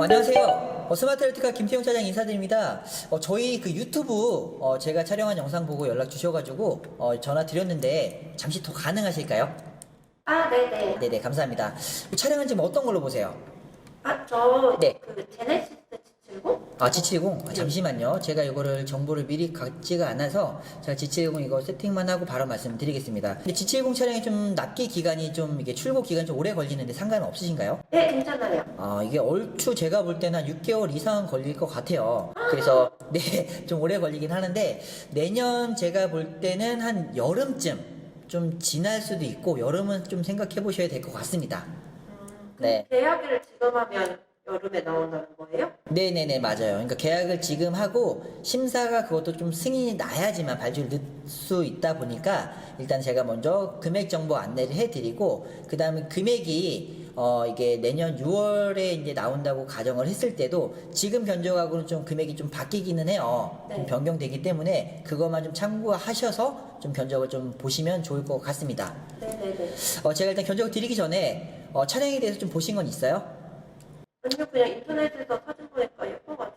안녕하세요. 스마트 엘리트카 김태용 차장 인사드립니다. 저희 그 유튜브 제가 촬영한 영상 보고 연락 주셔가지고 전화 드렸는데 잠시 더 가능하실까요? 아, 네네. 네네, 감사합니다. 촬영은 지금 어떤 걸로 보세요? 네. 네. 제네시스 G70? G70. 잠시만요. 제가 이거를 정보를 미리 갖지가 않아서 제가 G70 이거 세팅만 하고 바로 말씀드리겠습니다. 근데 G70 차량이 좀 납기 기간이 좀 이게 출고 기간이 좀 오래 걸리는데 상관은 없으신가요? 네, 괜찮아요. 이게 얼추 제가 볼 때는 한 6개월 이상 걸릴 것 같아요. 그래서, 네, 좀 오래 걸리긴 하는데, 내년 제가 볼 때는 한 여름쯤 좀 지날 수도 있고, 여름은 좀 생각해 보셔야 될 것 같습니다. 네. 계약을 지금 하면 여름에 나온다는 거예요? 네네네, 맞아요. 그러니까 계약을 지금 하고, 심사가 그것도 좀 승인이 나야지만 발주를 넣을 수 있다 보니까, 일단 제가 먼저 금액 정보 안내를 해드리고, 그 다음에 금액이 이게 내년 6월에 이제 나온다고 가정을 했을 때도 지금 견적하고는 좀 금액이 좀 바뀌기는 해요. 네. 좀 변경되기 때문에 그것만 좀 참고하셔서 좀 견적을 좀 보시면 좋을 것 같습니다. 네네네. 제가 일단 견적을 드리기 전에 차량에 대해서 좀 보신 건 있어요? 아니요, 그냥 인터넷에서 사진 보니까 예뻐가지고.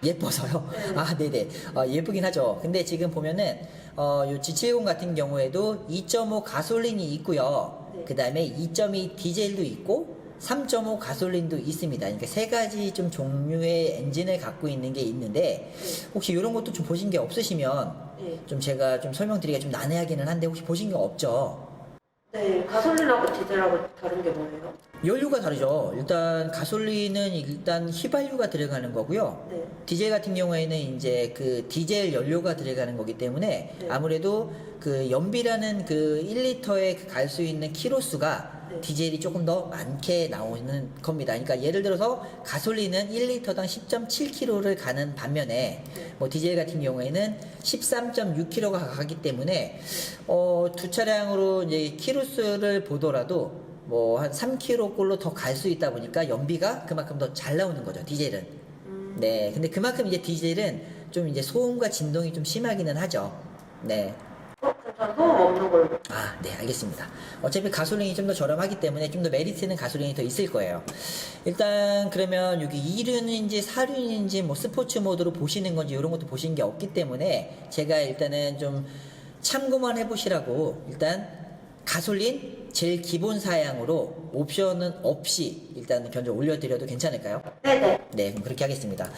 예뻐서요? 네. 네네. 예쁘긴 하죠. 근데 지금 보면은, 요 G70 같은 경우에도 2.5 가솔린이 있고요. 네. 그 다음에 2.2 디젤도 있고, 3.5 가솔린도 있습니다. 그러니까 세 가지 좀 종류의 엔진을 갖고 있는 게 있는데, 혹시 이런 것도 좀 보신 게 없으시면, 네. 좀 제가 좀 설명드리기가 좀 난해하기는 한데, 혹시 보신 게 없죠? 네, 가솔린하고 디젤하고 다른 게 뭐예요? 연료가 다르죠. 일단 가솔린은 일단 휘발유가 들어가는 거고요. 네. 디젤 같은 경우에는 이제 그 디젤 연료가 들어가는 거기 때문에 네. 아무래도 그 연비라는 그 1리터에 갈 수 있는 키로수가 네. 디젤이 조금 더 많게 나오는 겁니다. 그러니까 예를 들어서 가솔린은 1리터당 10.7km를 가는 반면에 네. 뭐 디젤 같은 경우에는 13.6km가 가기 때문에 두 차량으로 이제 키로수를 보더라도 뭐 한 3km 꼴로 더 갈 수 있다 보니까 연비가 그만큼 더 잘 나오는 거죠, 디젤은. 네. 근데 그만큼 이제 디젤은 좀 이제 소음과 진동이 좀 심하기는 하죠. 네. 그럼 전 소음 없는 걸로. 네, 알겠습니다. 어차피 가솔린이 좀 더 저렴하기 때문에 좀 더 메리트는 가솔린이 더 있을 거예요. 일단 그러면 여기 2륜인지 4륜인지 뭐 스포츠 모드로 보시는 건지 이런 것도 보시는 게 없기 때문에 제가 일단은 좀 참고만 해보시라고 일단 가솔린 제일 기본 사양으로 옵션은 없이 일단 견적 올려드려도 괜찮을까요? 네네. 네, 그럼 그렇게 하겠습니다.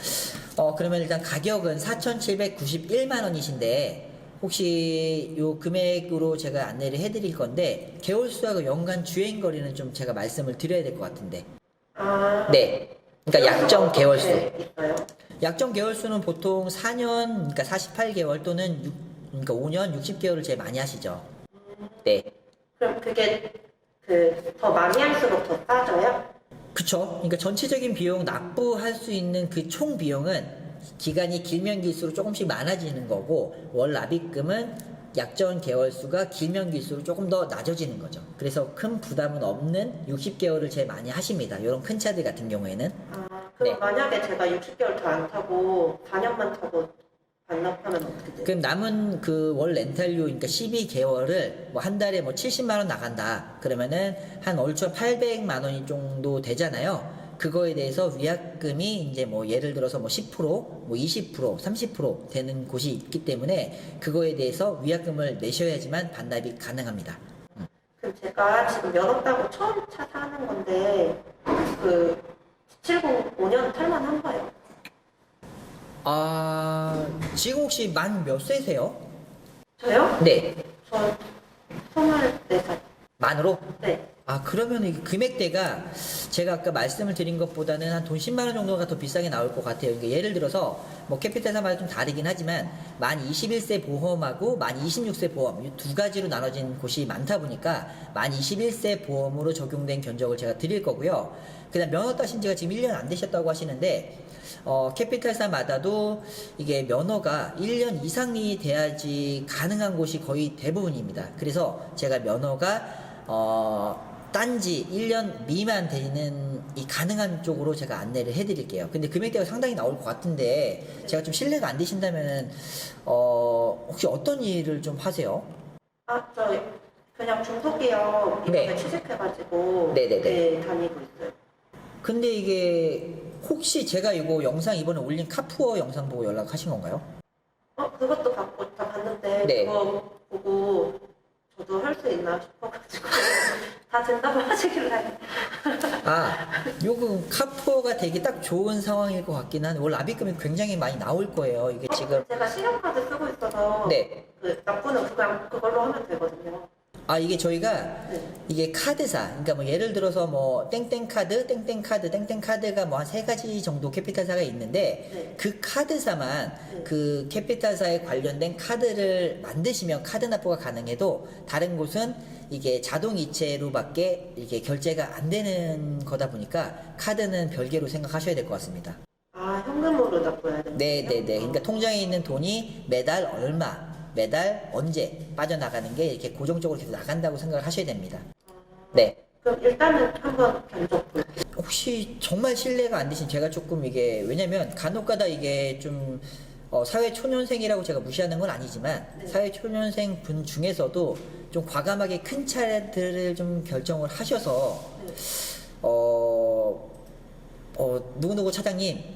그러면 일단 가격은 4,791만 원이신데, 혹시 요 금액으로 제가 안내를 해드릴 건데, 개월수하고 연간 주행거리는 좀 제가 말씀을 드려야 될 것 같은데. 네. 그러니까 약정 개월수. 네, 있어요. 약정 개월수는 보통 4년, 그러니까 48개월 또는 그러니까 5년, 60개월을 제일 많이 하시죠. 네. 그럼 그게 더 많이 할수록 더 싸져요? 그쵸. 그러니까 전체적인 비용 납부할 수 있는 그 총 비용은 기간이 길면 길수록 조금씩 많아지는 거고, 월 납입금은 약정 개월수가 길면 길수록 조금 더 낮아지는 거죠. 그래서 큰 부담은 없는 60개월을 제일 많이 하십니다. 이런 큰 차들 같은 경우에는. 그럼 네. 만약에 제가 60개월 더 안 타고 4년만 타고 반납하면 어떻게 돼요? 그럼 남은 그 월 렌탈료, 그러니까 12개월을 뭐 한 달에 뭐 70만 원 나간다. 그러면은 한 얼추 800만 원 정도 되잖아요. 그거에 대해서 위약금이 이제 뭐 예를 들어서 뭐 10%, 뭐 20%, 30% 되는 곳이 있기 때문에 그거에 대해서 위약금을 내셔야지만 반납이 가능합니다. 그럼 제가 지금 면허 따고 처음 차 사는 건데 G70 5년 탈만한가요? 지금 혹시 만 몇 세세요? 저요? 네. 저 24살. 만으로? 네. 그러면 이 금액대가 제가 아까 말씀을 드린 것보다는 한 돈 10만 원 정도가 더 비싸게 나올 것 같아요. 그러니까 예를 들어서 뭐 캐피탈사마다 좀 다르긴 하지만 만 21세 보험하고 만 26세 보험 이 두 가지로 나눠진 곳이 많다 보니까 만 21세 보험으로 적용된 견적을 제가 드릴 거고요. 그다음 면허 따신 지가 지금 1년 안 되셨다고 하시는데 캐피탈사마다도 이게 면허가 1년 이상이 돼야지 가능한 곳이 거의 대부분입니다. 그래서 제가 면허가 딴지 1년 미만 되는 이 가능한 쪽으로 제가 안내를 해드릴게요. 근데 금액대가 상당히 나올 것 같은데 제가 좀 신뢰가 안 되신다면은 혹시 어떤 일을 좀 하세요? 저 그냥 중소기업 이번에 네. 취직해가지고 네네네. 네, 다니고 있어요. 근데 이게 혹시 제가 이거 영상 이번에 올린 카푸어 영상 보고 연락하신 건가요? 그것도 받고 다 봤는데 네. 그거 보고 저도 할 수 있나 싶어가지고 다 된다고 하시길래 요거 카푸어가 되게 딱 좋은 상황일 것 같긴 한데 원래 압입금이 굉장히 많이 나올 거예요. 이게 지금 제가 신용카드 쓰고 있어서 네. 그 납부는 그걸로 하면 되거든요. 이게 저희가 네. 이게 카드사, 그러니까 뭐 예를 들어서 뭐 땡땡카드, 땡땡카드, 땡땡카드가 뭐 한 3가지 정도 캐피탈사가 있는데 네. 그 카드사만 네. 그 캐피탈사에 관련된 카드를 만드시면 카드 납부가 가능해도 다른 곳은 이게 자동 이체로밖에 이게 결제가 안 되는 거다 보니까 카드는 별개로 생각하셔야 될 것 같습니다. 현금으로 납부해야 되는 네네네. 그러니까 통장에 있는 돈이 매달 얼마, 매달 언제 빠져나가는 게 이렇게 고정적으로 계속 나간다고 생각을 하셔야 됩니다. 네. 그럼 일단은 한번 견적 볼게요. 혹시 정말 신뢰가 안 되신 제가 조금 이게 왜냐면 간혹가다 이게 좀 사회 초년생이라고 제가 무시하는 건 아니지만 네. 사회 초년생 분 중에서도 좀 과감하게 큰 차들을 좀 결정을 하셔서 네. 누구누구 차장님,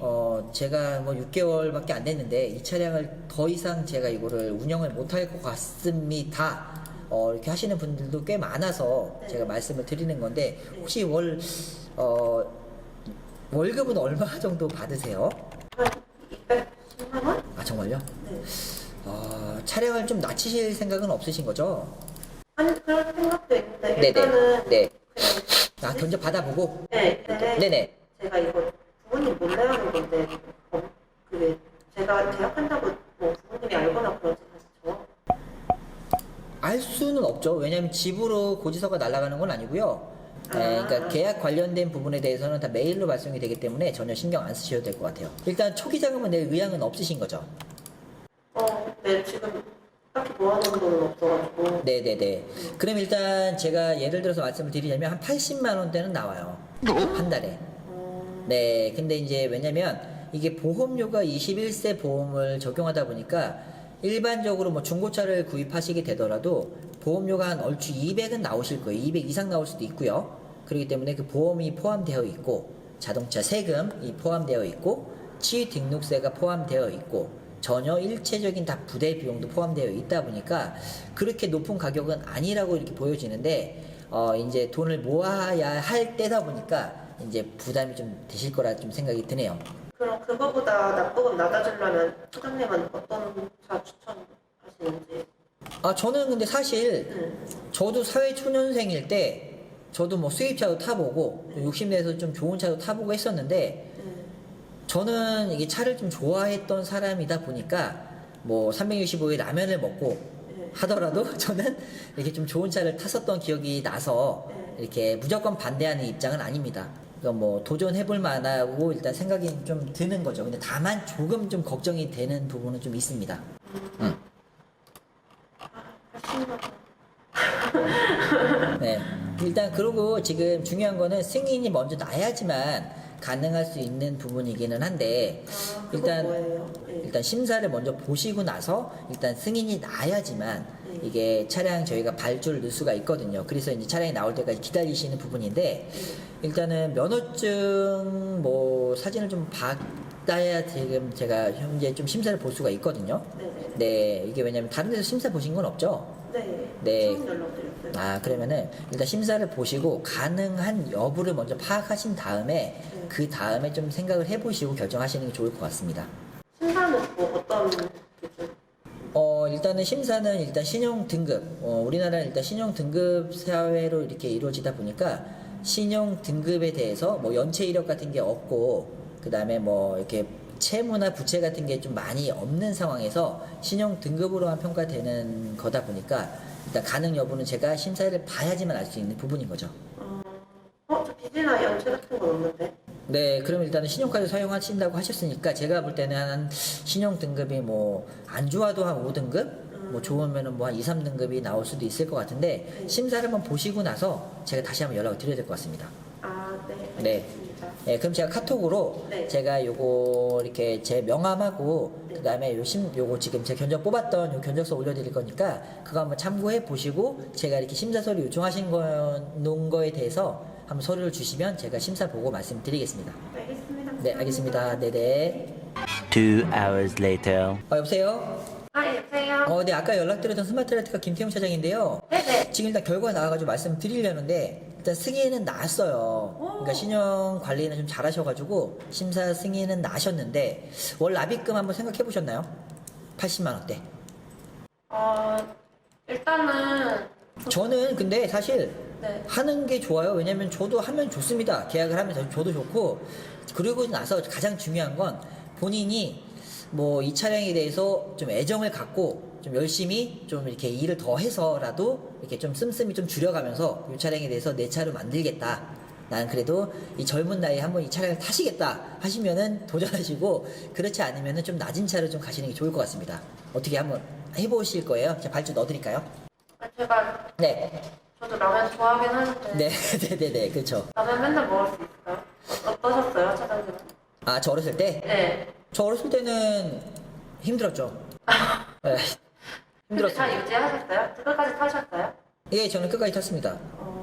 제가 뭐 6개월밖에 안 됐는데 이 차량을 더 이상 제가 이거를 운영을 못할 것 같습니다. 이렇게 하시는 분들도 꽤 많아서 네. 제가 말씀을 드리는 건데 혹시 월급은 얼마 정도 받으세요? 한 210만 원? 정말요? 네. 차량을 좀 낮추실 생각은 없으신 거죠? 아니 그런 생각도 있는데 네네. 일단은 네. 그냥 견적 받아보고? 네. 네네. 제가 이거 부모님 몰래 하는 건데 그게 제가 계약한다고 뭐 부모님이 알거나 그러지 않죠? 알 수는 없죠. 왜냐하면 집으로 고지서가 날아가는 건 아니고요. 그러니까 계약 관련된 부분에 대해서는 다 메일로 발송이 되기 때문에 전혀 신경 안 쓰셔도 될 것 같아요. 일단 초기 자금은 낼 의향은 없으신 거죠? 네, 지금 딱히 모아놓은 돈은 없어가지고. 네네네. 그럼 일단 제가 예를 들어서 말씀을 드리자면 한 80만 원대는 나와요. 한 달에. 네. 근데 이제 왜냐면 이게 보험료가 21세 보험을 적용하다 보니까 일반적으로 뭐 중고차를 구입하시게 되더라도 보험료가 한 얼추 200은 나오실 거예요. 200 이상 나올 수도 있고요. 그렇기 때문에 그 보험이 포함되어 있고 자동차 세금이 포함되어 있고 취 등록세가 포함되어 있고 전혀 일체적인 다 부대 비용도 포함되어 있다 보니까 그렇게 높은 가격은 아니라고 이렇게 보여지는데 이제 돈을 모아야 할 때다 보니까 이제 부담이 좀 되실 거라 좀 생각이 드네요. 그럼 그거보다 납부금 낮아지려면 사장님은 어떤 차 추천하시는지? 저는 근데 사실 저도 사회 초년생일 때 저도 뭐 수입차도 타보고 욕심내서 좀 좋은 차도 타보고 했었는데 저는 이게 차를 좀 좋아했던 사람이다 보니까 뭐 365일 라면을 먹고 하더라도 저는 이렇게 좀 좋은 차를 탔었던 기억이 나서 이렇게 무조건 반대하는 입장은 아닙니다. 그러니까 뭐 도전해볼 만하고 일단 생각이 좀 드는 거죠. 근데 다만 조금 좀 걱정이 되는 부분은 좀 있습니다. 80만 원. 네. 일단 그러고 지금 중요한 거는 승인이 먼저 나야지만 가능할 수 있는 부분이기는 한데 그건 뭐예요? 일단 심사를 먼저 보시고 나서 일단 승인이 나야지만 이게 차량 저희가 발주를 넣을 수가 있거든요. 그래서 이제 차량이 나올 때까지 기다리시는 부분인데 일단은 면허증 뭐 사진을 좀 받아야 지금 제가 현재 좀 심사를 볼 수가 있거든요. 네, 이게 왜냐면 다른 데서 심사 보신 건 없죠? 네. 처음 연락드렸어요. 그러면은 일단 심사를 보시고 가능한 여부를 먼저 파악하신 다음에 그 다음에 좀 생각을 해보시고 결정하시는 게 좋을 것 같습니다. 심사는 뭐 어떤 기준? 일단은 심사는 일단 신용 등급, 우리나라는 일단 신용 등급 사회로 이렇게 이루어지다 보니까 신용 등급에 대해서 뭐 연체 이력 같은 게 없고 그 다음에 뭐 이렇게 채무나 부채 같은 게 좀 많이 없는 상황에서 신용 등급으로만 평가되는 거다 보니까 일단 가능 여부는 제가 심사를 봐야지만 알 수 있는 부분인 거죠. 저 빚이나 연체 같은 건 없는데? 네, 그럼 일단은 신용카드 사용하신다고 하셨으니까 제가 볼 때는 한 신용 등급이 뭐 안 좋아도 한 5등급? 뭐 좋으면은 뭐 한 2, 3등급이 나올 수도 있을 것 같은데 심사를 한번 보시고 나서 제가 다시 한번 연락을 드려야 될 것 같습니다. 네. 네. 네, 그럼 제가 카톡으로 제가 요거 이렇게 제 명함하고 그다음에 요거 지금 제 견적 뽑았던 요 견적서 올려드릴 거니까 그거 한번 참고해 보시고 제가 이렇게 심사 서류 요청하신 놓은 거에 대해서 한번 서류를 주시면 제가 심사 보고 말씀드리겠습니다. 알겠습니다. 네, 알겠습니다. 네네. 2 hours later. 여보세요? 아, 여보세요? 네, 아까 연락드렸던 스마트라이트카 김태용 차장인데요. 네네. 지금 일단 결과 나와가지고 말씀드리려는데, 일단 승인은 났어요. 그러니까 신용 관리는 좀 잘하셔가지고, 심사 승인은 나셨는데, 월 납입금 한번 생각해 보셨나요? 80만원대. 일단은 저는 근데 사실 네. 하는 게 좋아요. 왜냐면 저도 하면 좋습니다. 계약을 하면 저도 좋고, 그리고 나서 가장 중요한 건 본인이 뭐 이 차량에 대해서 좀 애정을 갖고 좀 열심히 좀 이렇게 일을 더 해서라도 이렇게 좀 씀씀이 좀 줄여가면서 이 차량에 대해서 내 차로 만들겠다. 난 그래도 이 젊은 나이에 한번 이 차량을 타시겠다 하시면은 도전하시고, 그렇지 않으면은 좀 낮은 차로 좀 가시는 게 좋을 것 같습니다. 어떻게 한번 해보실 거예요? 제가 발주 넣어드릴까요? 제가 네. 저도 라면 좋아하긴 하는데 네, 네네네, 그렇죠. 라면 맨날 먹을 수 있어요? 어떠셨어요, 차장님은? 아, 저 어렸을 때? 네. 저 어렸을 때는 힘들었죠. 네, 근데 힘들었어요. 잘 유지하셨어요? 끝까지 타셨어요? 예, 저는 끝까지 탔습니다.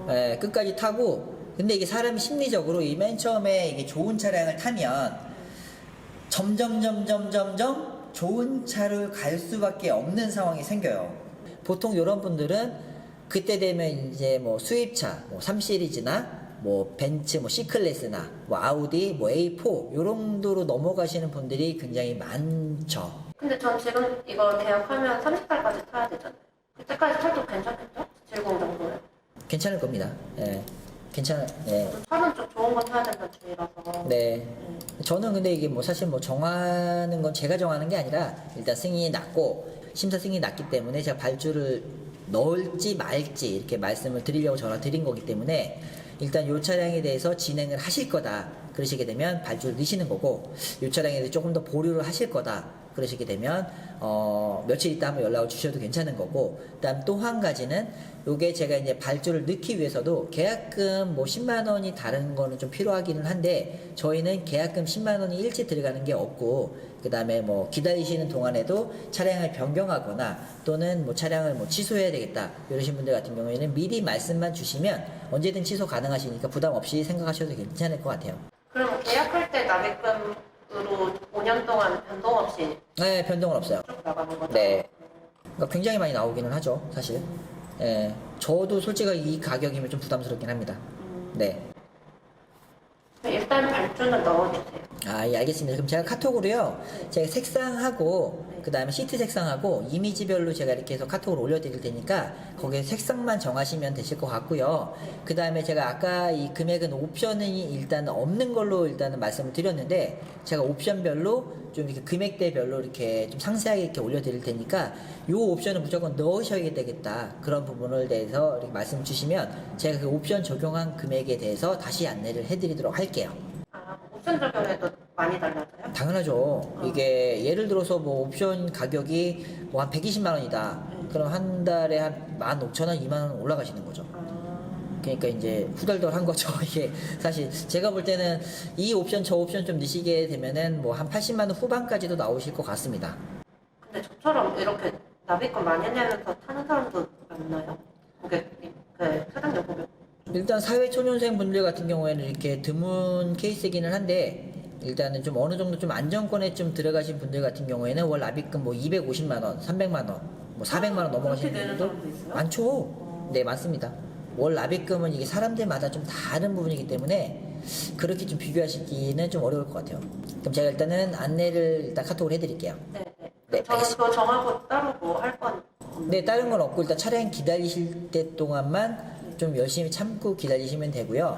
예, 끝까지 타고, 근데 이게 사람이 심리적으로 이 맨 처음에 이게 좋은 차량을 타면 점점 좋은 차를 갈 수밖에 없는 상황이 생겨요. 보통 이런 분들은 그때 되면 이제 뭐 수입차, 뭐 3시리즈나 뭐 벤츠, 뭐 C클래스나 뭐 아우디, 뭐 A4 요런 정도로 넘어가시는 분들이 굉장히 많죠. 근데 전 지금 이거 계약하면 30살까지 타야 되잖아요. 그때까지 타도 괜찮겠죠? 70 정도면. 괜찮을 겁니다. 예. 괜찮아. 예. 차는 좀 좋은 거 타야 된다는 주의라서. 네. 저는 근데 이게 뭐 사실 뭐 정하는 건 제가 정하는 게 아니라 일단 승인이 났고 심사 승인이 났기 때문에 제가 발주를 넣을지 말지 이렇게 말씀을 드리려고 전화 드린 거기 때문에 일단 이 차량에 대해서 진행을 하실 거다 그러시게 되면 발주를 넣으시는 거고, 이 차량에 대해서 조금 더 보류를 하실 거다 그러시게 되면 며칠 있다 한번 연락을 주셔도 괜찮은 거고, 그다음 또 한 가지는 요게 제가 이제 발주를 넣기 위해서도 계약금 뭐 10만 원이 다른 거는 좀 필요하기는 한데, 저희는 계약금 10만 원이 일찍 들어가는 게 없고, 그다음에 뭐 기다리시는 동안에도 차량을 변경하거나 또는 뭐 차량을 뭐 취소해야 되겠다 이러신 분들 같은 경우에는 미리 말씀만 주시면 언제든 취소 가능하시니까 부담 없이 생각하셔도 괜찮을 것 같아요. 그럼 계약할 때 납입금으로 5년 동안 변동 없이 네, 변동은 없어요. 쭉 나가는 거죠? 네. 그러니까 굉장히 많이 나오기는 하죠, 사실. 예, 저도 솔직히 이 가격이면 좀 부담스럽긴 합니다. 네. 일단 발주는 넣어주세요. 아, 예, 알겠습니다. 그럼 제가 카톡으로요, 제가 색상하고, 그 다음에 시트 색상하고, 이미지별로 제가 이렇게 해서 카톡으로 올려드릴 테니까, 거기에 색상만 정하시면 되실 것 같고요. 그 다음에 제가 아까 이 금액은 옵션이 일단 없는 걸로 일단은 말씀을 드렸는데, 제가 옵션별로 좀 이렇게 금액대별로 이렇게 좀 상세하게 이렇게 올려드릴 테니까, 요 옵션은 무조건 넣으셔야 되겠다. 그런 부분을 대해서 이렇게 말씀 주시면, 제가 그 옵션 적용한 금액에 대해서 다시 안내를 해드리도록 할게요. 옵션 적용에도 많이 달라져요? 당연하죠. 이게 예를 들어서 뭐 옵션 가격이 뭐 한 120만 원이다. 그럼 한 달에 한 15,000원, 2만 원 올라가시는 거죠. 그러니까 이제 후덜덜한 거죠. 이게 사실 제가 볼 때는 이 옵션 저 옵션 좀 넣으시게 되면은 뭐 한 80만 원 후반까지도 나오실 것 같습니다. 근데 저처럼 이렇게 납입금 많이 내면서 타는 사람도 많나요? 고객님, 사장님 보면. 일단 사회초년생 분들 같은 경우에는 이렇게 드문 케이스이기는 한데, 일단은 좀 어느 정도 좀 안정권에 좀 들어가신 분들 같은 경우에는 월 납입금 뭐 250만 원, 300만 원, 뭐 400만 원 넘어가시는 그렇게 내는 분들도 사람도 있어요? 많죠. 네, 많습니다. 월 납입금은 이게 사람들마다 좀 다른 부분이기 때문에 그렇게 좀 비교하시기는 좀 어려울 것 같아요. 그럼 제가 일단은 안내를 일단 카톡으로 해드릴게요. 네. 네, 저는 알겠습니다. 그거 정하고 따로 뭐 할 건. 네, 다른 건 없고 일단 차량 기다리실 때 동안만 좀 열심히 참고 기다리시면 되고요.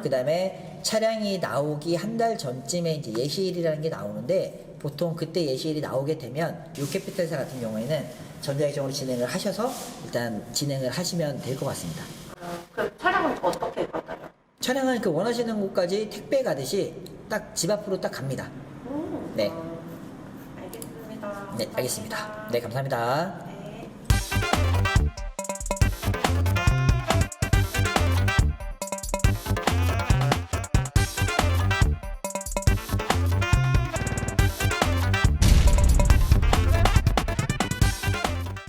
그 다음에 차량이 나오기 한 달 전쯤에 이제 예시일이라는 게 나오는데, 보통 그때 예시일이 나오게 되면 유캐피탈사 같은 경우에는 전자일정으로 진행을 하셔서 일단 진행을 하시면 될 것 같습니다. 그 차량은 어떻게 받아요? 차량은 그 원하시는 곳까지 택배 가듯이 딱 집 앞으로 딱 갑니다. 네. 알겠습니다. 네, 알겠습니다. 네, 감사합니다.